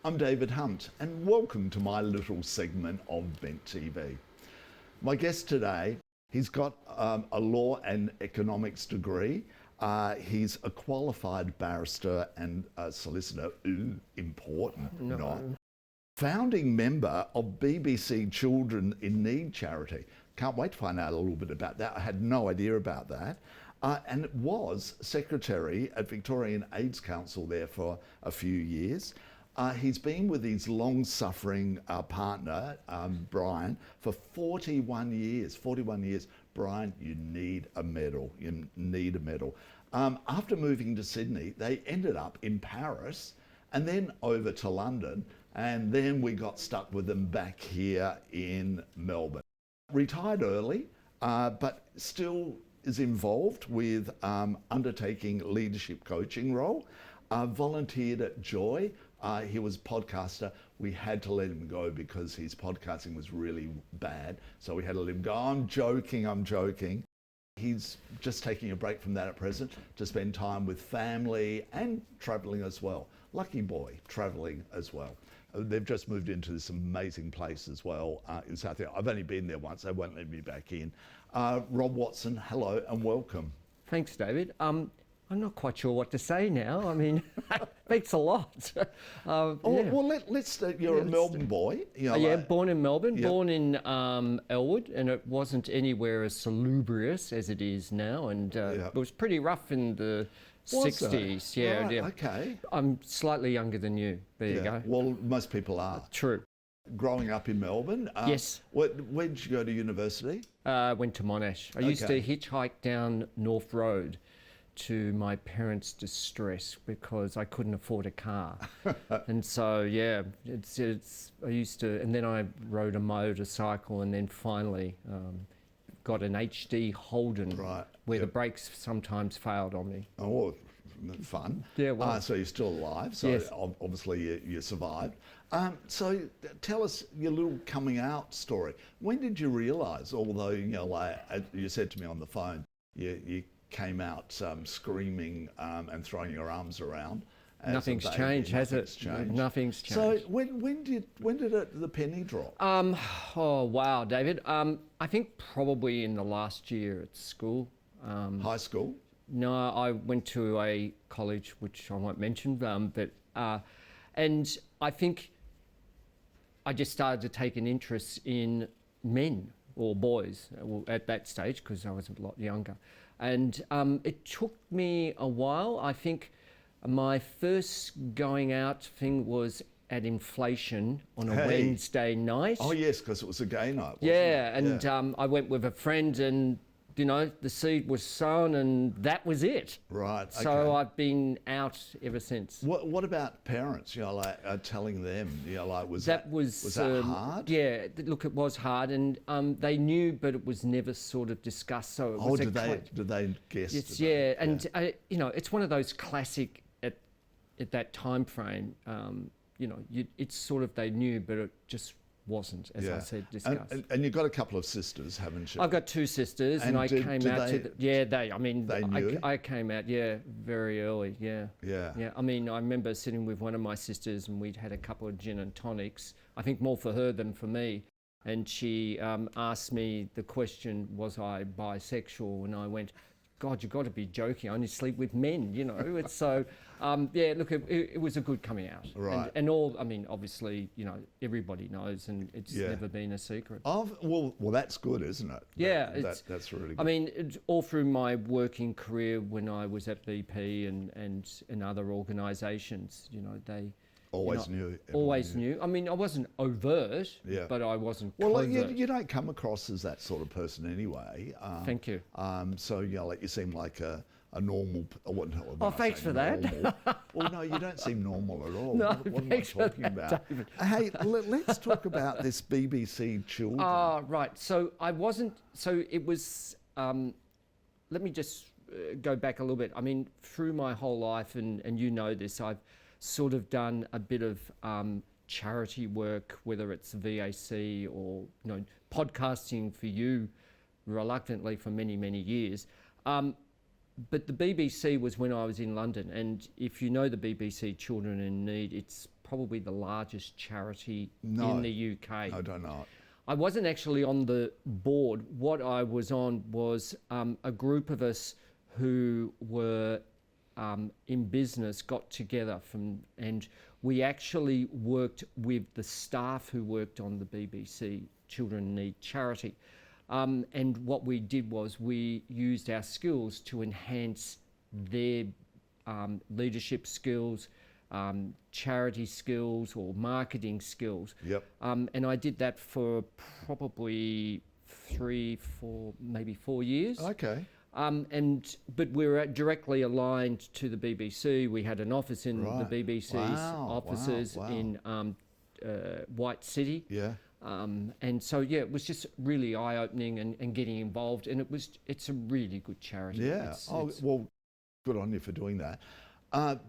I'm David Hunt, and welcome to my little segment of Vent TV. My guest today, he's got a law and economics degree. He's a qualified barrister and solicitor. Ooh, important, not. Founding member of BBC Children in Need charity. Can't wait to find out a little bit about that. I had no idea about that. And was secretary at Victorian Aids Council there for a few years. He's been with his long-suffering partner, Bryan, for 41 years. 41 years. Bryan, you need a medal. You need a medal. After moving to Sydney, they ended up in Paris and then over to London. And then we got stuck with them back here in Melbourne. Retired early, but still is involved with undertaking leadership coaching role. Volunteered at Joy. He was podcaster. We had to let him go because his podcasting was really bad. So we had to let him go. I'm joking. He's just taking a break from that at present to spend time with family and traveling as well. Lucky boy, traveling as well. They've just moved into this amazing place as well in South Africa. I've only been there once. They won't let me back in. Rob Watson, hello and welcome. Thanks, David. I'm not quite sure what to say now. I mean, thanks a lot. Well, let's. You're a Melbourne boy. You know, born in Melbourne, born in Elwood, and it wasn't anywhere as salubrious as it is now. And it was pretty rough in the 60s. Yeah. Okay. I'm slightly younger than you. There you go. Well, most people are. True. Growing up in Melbourne. Yes. Where did you go to university? Went to Monash. I used to hitchhike down North Road to my parents' distress because I couldn't afford a car. And so, I used to, and then I rode a motorcycle and then finally got an HD Holden where the brakes sometimes failed on me. Oh, fun. Yeah, well. So you're still alive, so yes. Obviously you survived. So tell us your little coming out story. When did you realise, although, you know, like you said to me on the phone, you came out screaming and throwing your arms around. Nothing's changed, has it? Nothing's changed. So when did the penny drop? Oh wow, David. I think probably in the last year at school. High school? No, I went to a college which I won't mention, and I think I just started to take an interest in men or boys at that stage because I was a lot younger. And it took me a while. I think my first going out thing was at Inflation on a Wednesday night. Oh yes, because it was a gay night, wasn't it? And I went with a friend and, you know, the seed was sown and that was it. Right, okay. So I've been out ever since. What about parents, you know, like telling them, you know, like was that hard? Yeah, look, it was hard and they knew, but it was never sort of discussed. So it was did they guess? It's, and you know, it's one of those classic at that time frame, you know, it's sort of they knew, but it just wasn't, as I said, discussed. And you've got a couple of sisters, haven't you? I've got two sisters, and I came out to they knew? I came out, very early, Yeah. I mean, I remember sitting with one of my sisters, and we'd had a couple of gin and tonics. I think more for her than for me. And she asked me the question, was I bisexual? And I went, God, you've got to be joking. I only sleep with men, you know. It's so, look, it was a good coming out. Right. And all, I mean, obviously, you know, everybody knows and it's never been a secret. Well, that's good, isn't it? That's really good. I mean, all through my working career when I was at BP and in other organisations, you know, they... Always knew. Always knew. I mean, I wasn't overt, but I wasn't covert. You don't come across as that sort of person anyway. Thank you. So, you know, like you seem like a normal... thanks for that. Well, no, you don't seem normal at all. No, what am I talking about? David. Hey, let's talk about this BBC Children. Right. So I wasn't... So it was... let me just go back a little bit. I mean, through my whole life, and you know this, I've sort of done a bit of charity work, whether it's VAC or, you know, podcasting for you reluctantly for many, many years. But the BBC was when I was in London, and if you know the BBC Children in Need, it's probably the largest charity No. in the UK. I don't know. I wasn't actually on the board. What I was on was a group of us who were in business got together and we actually worked with the staff who worked on the BBC Children in Need charity. And what we did was we used our skills to enhance their leadership skills, charity skills or marketing skills. Yep. And I did that for probably maybe 4 years. Okay. But we were directly aligned to the BBC. We had an office in Right. the BBC's offices wow. in White City. Yeah. And so, yeah, it was just really eye-opening and getting involved. And it's a really good charity. Yeah. Well, good on you for doing that.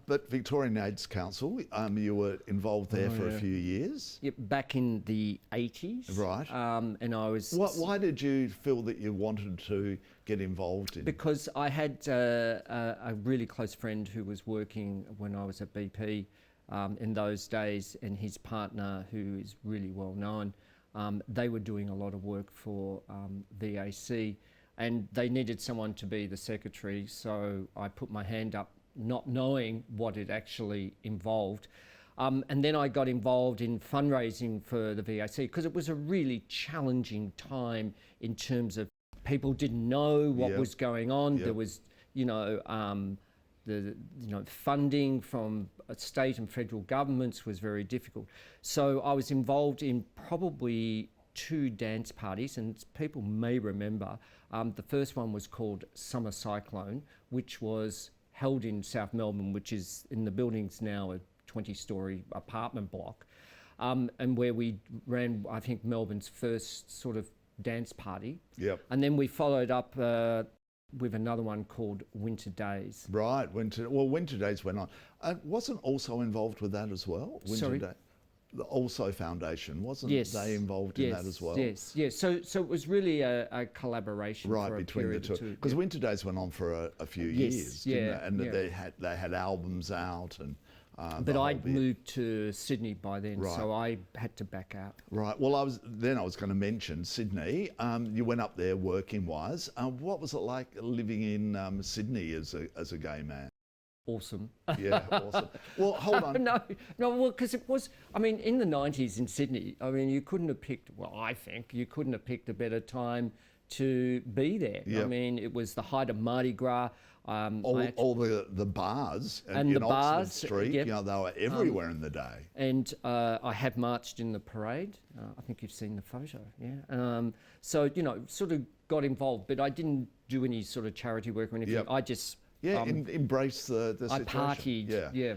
But Victorian Aids Council, you were involved there for a few years. Yeah, back in the 80s. Right. And I was... Why did you feel that you wanted to get involved in? Because I had a really close friend who was working when I was at BP in those days, and his partner, who is really well known, they were doing a lot of work for VAC, and they needed someone to be the secretary, so I put my hand up, not knowing what it actually involved. And then I got involved in fundraising for the VAC because it was a really challenging time in terms of people didn't know what was going on. There was, funding from state and federal governments was very difficult. So I was involved in probably 2 dance parties, and people may remember. The first one was called Summer Cyclone, which was held in South Melbourne, which is in the buildings now a 20-storey apartment block, and where we ran, I think, Melbourne's first sort of dance party. Yep. And then we followed up with another one called Winter Days. Right. Winter Days went on. Wasn't also involved with that as well? Sorry? The Also Foundation, wasn't they involved in that as well? Yes. So it was really a collaboration for a between period the two. of 2. Because Winter Days went on for a few years, didn't it? And they had albums out and. But I'd moved to Sydney by then, so I had to back out. Right. Well, I was going to mention Sydney. You went up there working-wise. What was it like living in Sydney as a gay man? Awesome. Yeah, awesome. Well, hold on. No, because it was, I mean, in the 90s in Sydney, I mean, you couldn't have picked, I think, you couldn't have picked a better time to be there. Yep. I mean, it was the height of Mardi Gras. All the bars and in the Oxford bars, Street, yep. they were everywhere in the day. And I have marched in the parade. I think you've seen the photo, yeah. So, sort of got involved, but I didn't do any sort of charity work or anything. Yep. I just... embrace the situation. I partied, yeah.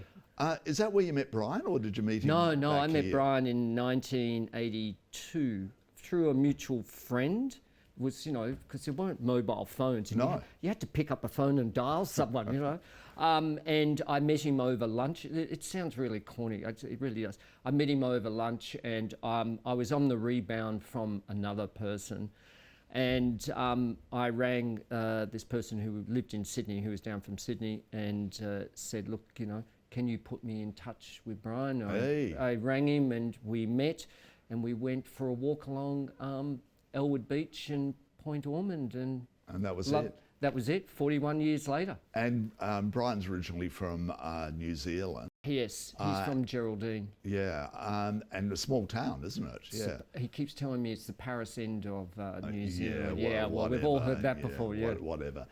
Is that where you met Bryan, or did you meet him? No, I met here? Bryan in 1982 through a mutual friend. It was, because there weren't mobile phones. And you had to pick up a phone and dial someone, and I met him over lunch. It sounds really corny, it really does. I met him over lunch, and I was on the rebound from another person. And I rang this person who lived in Sydney, who was down from Sydney, and said, look, can you put me in touch with Bryan? I rang him and we met, and we went for a walk along Elwood Beach and Point Ormond. And that was it? That was it, 41 years later. And Bryan's originally from New Zealand. Yes, he's from Geraldine. Yeah, and a small town, isn't it? Yeah. So he keeps telling me it's the Paris end of New Zealand. Well, we've all heard that before, Whatever.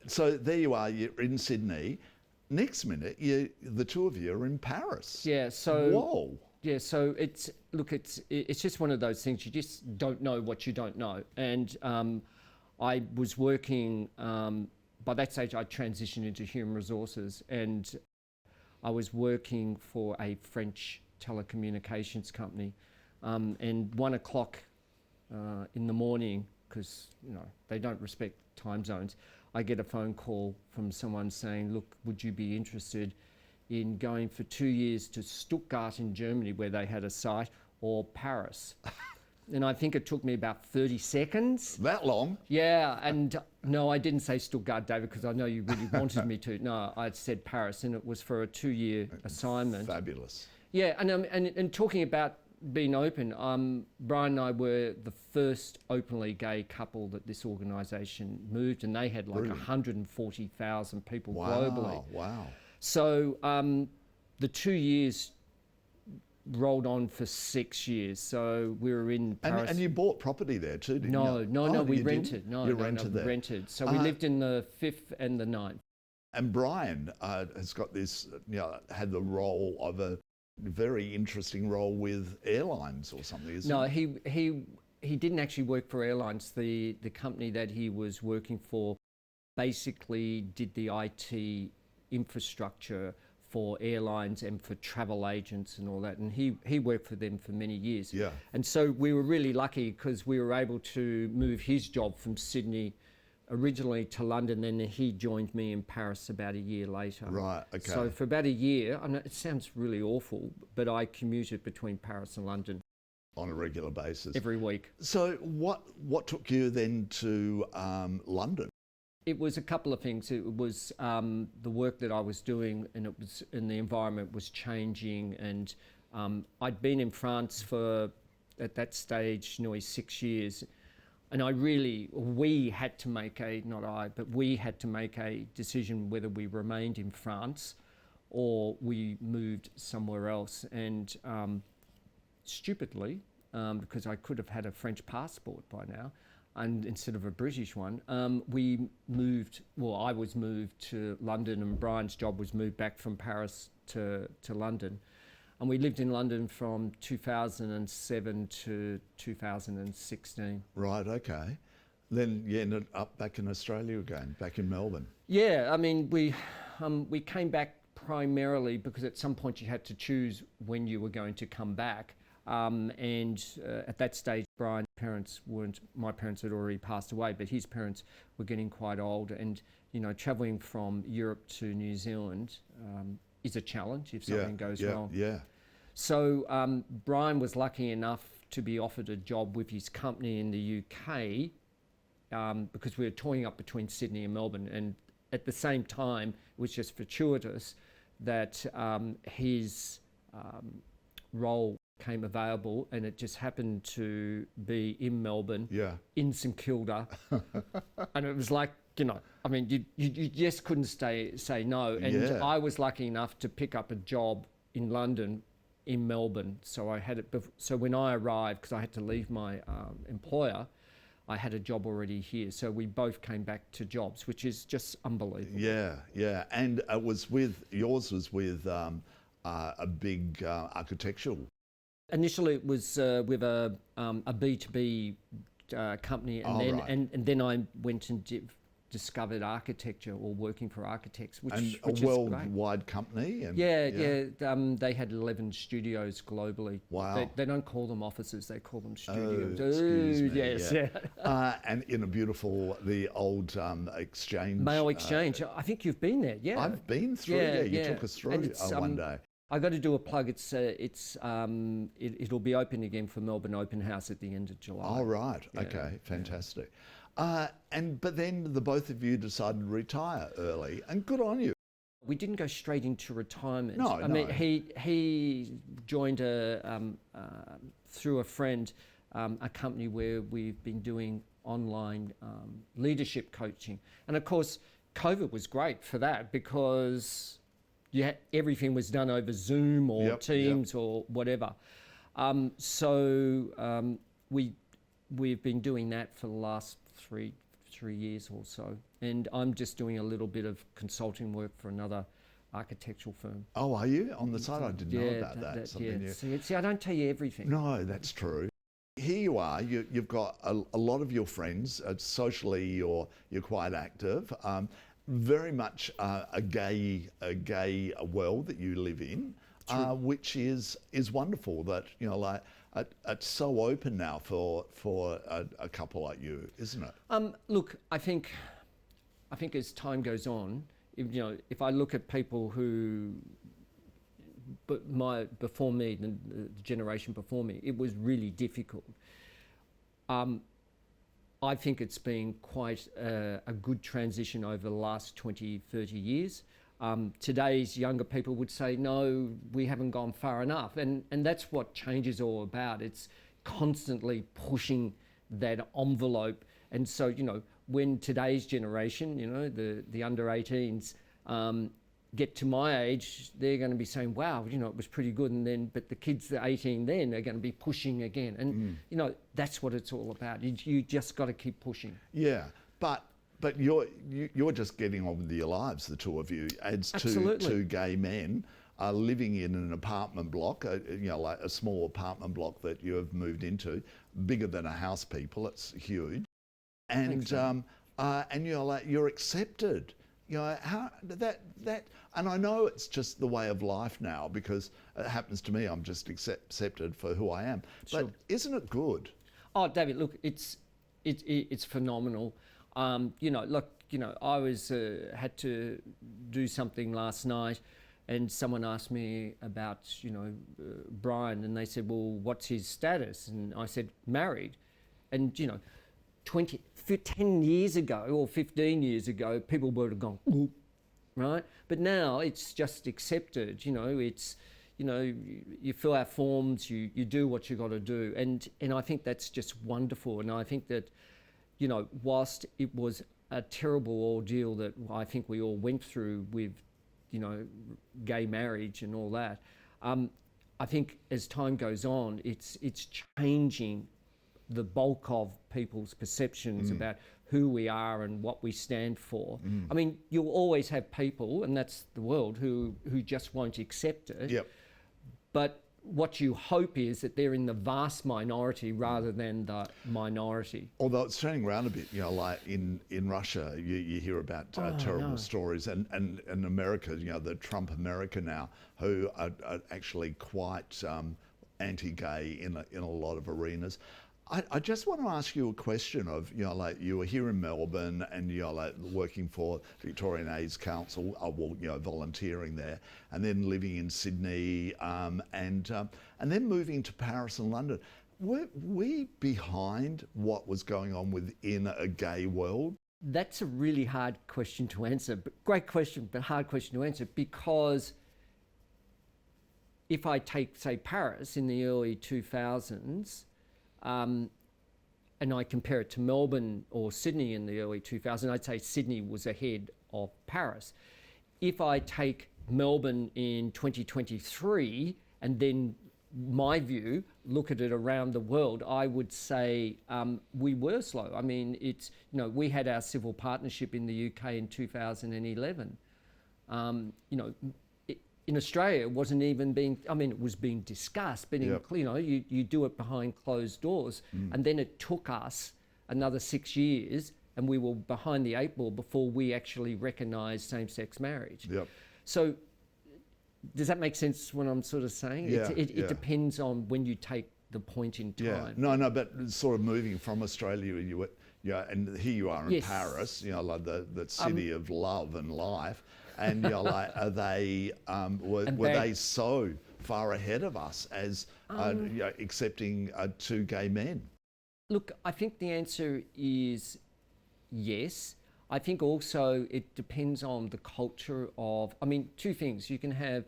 So there you are, you're in Sydney. Next minute, the two of you are in Paris. Yeah, so... Whoa. Yeah, so it's just one of those things, you just don't know what you don't know. And I was working, by that stage I transitioned into human resources, and I was working for a French telecommunications company, and 1 o'clock in the morning, because they don't respect time zones, I get a phone call from someone saying, look, would you be interested in going for 2 years to Stuttgart in Germany, where they had a site, or Paris? And I think it took me about 30 seconds. That long? Yeah, and no, I didn't say Stuttgart, David, because I know you really wanted me to. No, I said Paris, and it was for a 2-year assignment. Fabulous. Yeah, and talking about being open, Bryan and I were the first openly gay couple that this organisation moved, and they had like Brilliant. 140,000 people globally. Wow. So the 2 years rolled on for 6 years. So we were in Paris. And you bought property there too, didn't you? No, we you rented. didn't? No, you no, rented we there. rented. So we lived in the 5th and the 9th. And Bryan has got this, had the role of a very interesting role with airlines or something, isn't No, it? he didn't actually work for airlines. The company that he was working for basically did the IT infrastructure for airlines and for travel agents and all that. And he worked for them for many years. Yeah. And so we were really lucky because we were able to move his job from Sydney originally to London, and then he joined me in Paris about a year later. Right, okay. So for about a year, I know it sounds really awful, but I commuted between Paris and London On a regular basis. every week. So what took you then to London? It was a couple of things. It was the work that I was doing, and the environment was changing. And I'd been in France for, at that stage, nearly 6 years. And we had to make we had to make a decision whether we remained in France or we moved somewhere else. And stupidly, because I could have had a French passport by now, and instead of a British one, I was moved to London, and Bryan's job was moved back from Paris to London. And we lived in London from 2007 to 2016. Right, okay. Then you ended up back in Australia again, back in Melbourne. Yeah, I mean, we came back primarily because at some point you had to choose when you were going to come back. At that stage, Bryan's parents my parents had already passed away, but his parents were getting quite old. And, travelling from Europe to New Zealand is a challenge if something goes wrong. Yeah. So Bryan was lucky enough to be offered a job with his company in the UK because we were toying up between Sydney and Melbourne. And at the same time, it was just fortuitous that his role came available, and it just happened to be in Melbourne, in St Kilda. And it was like, you just couldn't say no. And I was lucky enough to pick up a job in London, in Melbourne. So I had it. So when I arrived, because I had to leave my employer, I had a job already here. So we both came back to jobs, which is just unbelievable. Yeah. And yours was with a big architectural. Initially, it was with a B2B company, and then I went and discovered architecture, or working for architects, which and is a worldwide company. And they had 11 studios globally. Wow. They don't call them offices; they call them studios. Excuse me, yes. And in a beautiful, the old exchange. Mail Exchange. I think you've been there. Yeah. I've been through. Yeah, you took us through one day. I got to do a plug. It'll be open again for Melbourne Open House at the end of July. Oh, right. Yeah, okay, fantastic. But then the both of you decided to retire early, and good on you. We didn't go straight into retirement. No, I mean, he joined through a friend a company where we've been doing online leadership coaching, and of course, COVID was great for that because everything was done over Zoom or Teams or whatever. We've been doing that for the last three years or so, and I'm just doing a little bit of consulting work for another architectural firm. Oh, are you on the side? I didn't know about that. See, I don't tell you everything. No, that's true. Here you are. You've got a lot of your friends. Socially, you're quite active. Very much a gay world that you live in, which is wonderful. That it's so open now for a couple like you, isn't it? Look, I think as time goes on, if I look at people who, before me, the generation before me, it was really difficult. I think it's been quite a good transition over the last 20, 30 years. Today's younger people would say, no, we haven't gone far enough. And that's what change is all about. It's constantly pushing that envelope. And so, when today's generation, the under 18s, get to my age, they're going to be saying, wow, it was pretty good. But the kids that are 18 then are going to be pushing again. And, that's what it's all about. You just got to keep pushing. Yeah, but you're just getting on with your lives, the two of you, as two gay men living in an apartment block, like a small apartment block that you have moved into, bigger than a house, people. It's huge, and you're accepted. How that, and I know it's just the way of life now because it happens to me. I'm just accepted for who I am. Sure. But isn't it good? Oh, David, look, it's phenomenal. I was had to do something last night, and someone asked me about Bryan, and they said, well, what's his status? And I said, married. And 10 years ago or 15 years ago, people would have gone, ooh, right? But now it's just accepted. It's you fill out forms, you do what you got to do, and I think that's just wonderful. And I think that whilst it was a terrible ordeal that I think we all went through with gay marriage and all that, I think as time goes on, it's changing the bulk of people's perceptions about who we are and what we stand for. I mean, you'll always have people, and that's the world, who just won't accept it. Yep. But what you hope is that they're in the vast minority rather than the minority. Although it's turning around a bit, like in Russia, you hear about terrible stories, and in America, the Trump America now, who are actually quite anti-gay in a lot of arenas. I just want to ask you a question of, you were here in Melbourne and you're working for Victorian Aids Council, volunteering there, and then living in Sydney, and then moving to Paris and London. Were we behind what was going on within a gay world? That's a really hard question to answer, but great question, but hard question to answer, because if I take, say, Paris in the early 2000s, and I compare it to Melbourne or Sydney in the early 2000s, I'd say Sydney was ahead of Paris. If I take Melbourne in 2023 and then my view, look at it around the world, I would say we were slow. I mean, we had our civil partnership in the UK in 2011. In Australia, it wasn't even being, it was being discussed, but you do it behind closed doors. And then it took us another 6 years and we were behind the 8 ball before we actually recognised same-sex marriage. Yep. So does that make sense what I'm sort of saying? Yeah, it depends on when you take the point in time. Yeah. No, but sort of moving from Australia, and here you are in Paris, like the city of love and life. And are they were they so far ahead of us as accepting two gay men? Look, I think the answer is yes. I think also it depends on the culture of. Two things. You can have,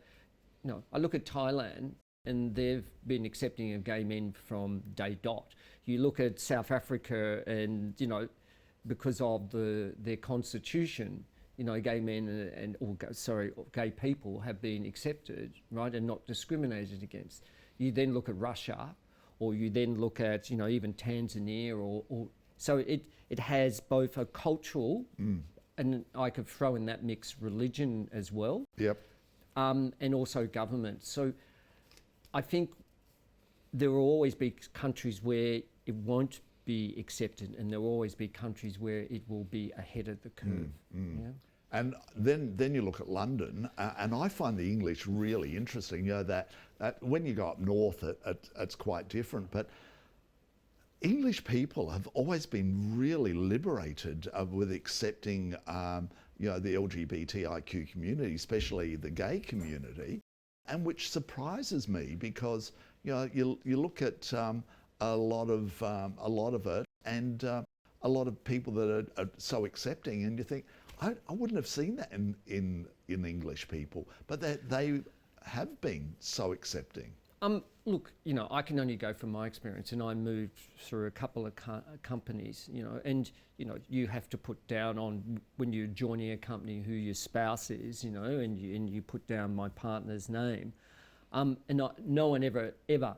I look at Thailand, and they've been accepting of gay men from day dot. You look at South Africa, and because of their constitution, gay men gay people have been accepted, right, and not discriminated against. You then look at Russia, or you then look at, even Tanzania, or so it has both a cultural, and I could throw in that mix religion as well. Yep. And also government. So I think there will always be countries where it won't be accepted, and there will always be countries where it will be ahead of the curve. Yeah? And then you look at London, and I find the English really interesting. That when you go up north, it's quite different. But English people have always been really liberated with accepting, the LGBTIQ community, especially the gay community, and which surprises me because you look at a lot of it, and a lot of people that are so accepting, and you think, I wouldn't have seen that in in English people, but they have been so accepting. Look, I can only go from my experience, and I moved through a couple of companies, and you have to put down on when you're joining a company who your spouse is, and you put down my partner's name, and no one ever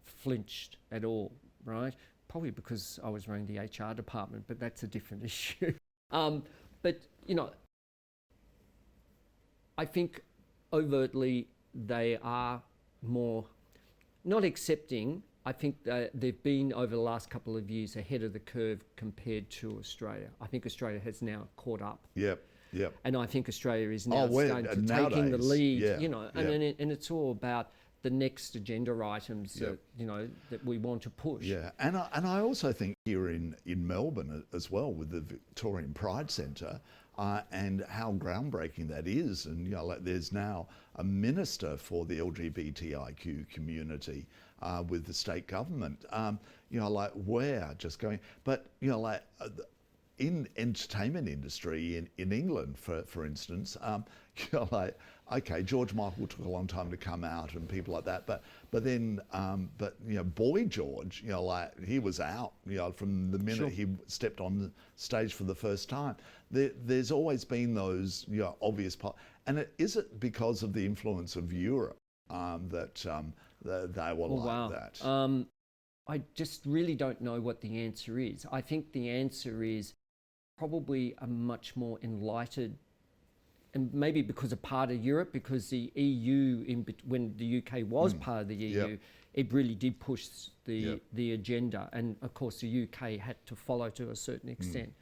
flinched at all, right? Probably because I was running the HR department, but that's a different issue. But I think overtly they are more not accepting. I think they've been over the last couple of years ahead of the curve compared to Australia. I think Australia has now caught up. Yep. And I think Australia is now starting to taking the lead. And it's all about the next agenda items that that we want to push. Yeah, and I also think here in Melbourne as well with the Victorian Pride Centre. And how groundbreaking that is, and there's now a minister for the LGBTIQ community with the state government. We're just going, but in entertainment industry in England, for instance, okay, George Michael took a long time to come out and people like that, but then Boy George, he was out, from the minute he stepped on the stage for the first time. There's always been those obvious and is it because of the influence of Europe that they were that? I just really don't know what the answer is. I think the answer is probably a much more enlightened, and maybe because of part of Europe, because the EU, when the UK was part of the EU, it really did push the agenda, and of course the UK had to follow to a certain extent.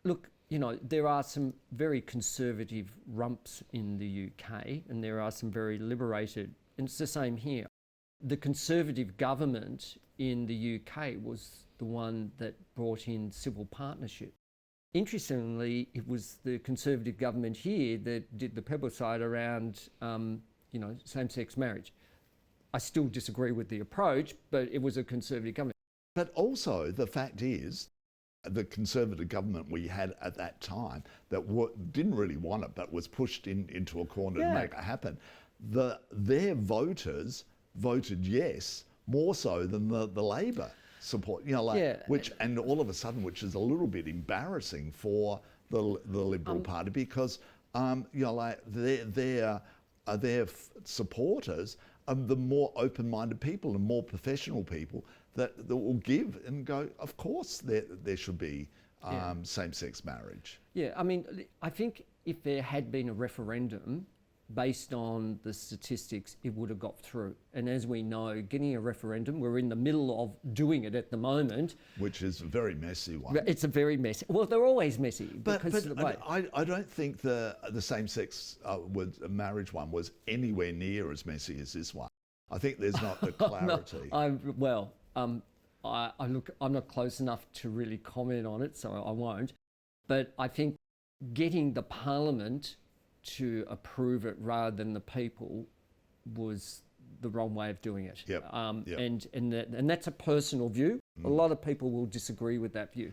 Look, there are some very conservative rumps in the UK, and there are some very liberated, and it's the same here. The Conservative government in the UK was the one that brought in civil partnership. Interestingly, it was the Conservative government here that did the plebiscite around, same-sex marriage. I still disagree with the approach, but it was a Conservative government. But also the fact is, the Conservative government we had at that time that didn't really want it, but was pushed into a corner to make it happen. Their voters voted yes more so than the Labor support, which, and all of a sudden, which is a little bit embarrassing for the Liberal Party, because their supporters are the more open-minded people and more professional people that will give and go, of course there should be same-sex marriage. Yeah, I mean, I think if there had been a referendum based on the statistics, it would have got through. And as we know, getting a referendum, we're in the middle of doing it at the moment. Which is a very messy one. It's a very messy, well, they're always messy. But I don't think the same-sex marriage one was anywhere near as messy as this one. I think there's not the clarity. I'm not close enough to really comment on it, so I won't. But I think getting the Parliament to approve it rather than the people was the wrong way of doing it. And that's a personal view. A lot of people will disagree with that view.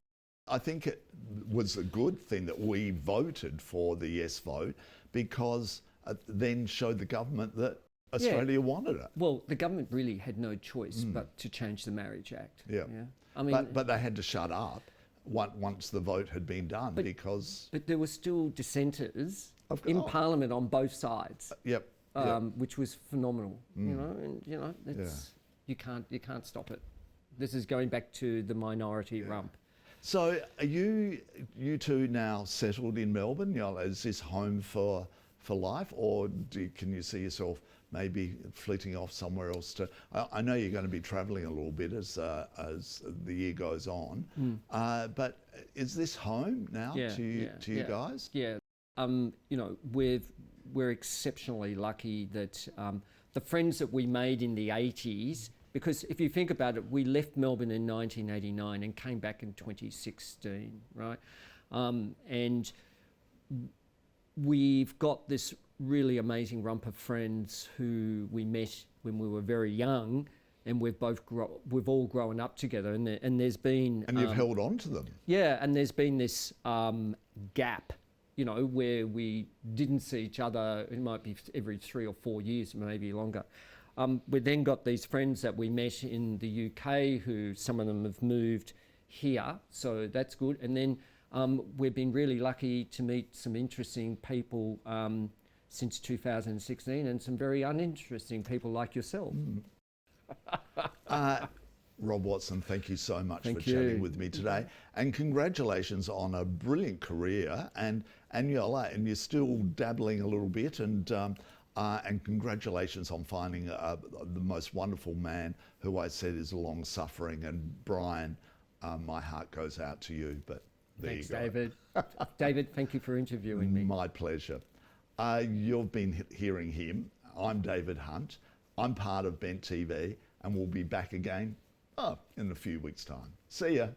I think it was a good thing that we voted for the yes vote, because it then showed the government that Australia wanted it. Well, the government really had no choice but to change the Marriage Act. I mean, but they had to shut up once the vote had been done, because... But there were still dissenters in Parliament on both sides. Which was phenomenal. You can't stop it. This is going back to the minority rump. So are you two now settled in Melbourne? Is this home for life, or can you see yourself maybe flitting off somewhere else to... I know you're going to be travelling a little bit as the year goes on, but is this home now to you guys? Yeah. We're exceptionally lucky that the friends that we made in the 80s, because if you think about it, we left Melbourne in 1989 and came back in 2016, right? And we've got this really amazing rump of friends who we met when we were very young, and we've all grown up together, and there's been... And you've held on to them. Yeah, and there's been this gap, you know, where we didn't see each other, it might be every 3 or 4 years, maybe longer. We then got these friends that we met in the UK, who some of them have moved here, so that's good. And then we've been really lucky to meet some interesting people since 2016, and some very uninteresting people like yourself. Rob Watson, thank you so much Thank for you. chatting with me today, and congratulations on a brilliant career. And you're still dabbling a little bit, and congratulations on finding the most wonderful man who I said is long suffering. And Bryan, my heart goes out to you. But there Thanks, you go. David. David, thank you for interviewing me. My pleasure. You've been hearing him. I'm David Hunt. I'm part of Bent TV, and we'll be back again in a few weeks' time. See ya.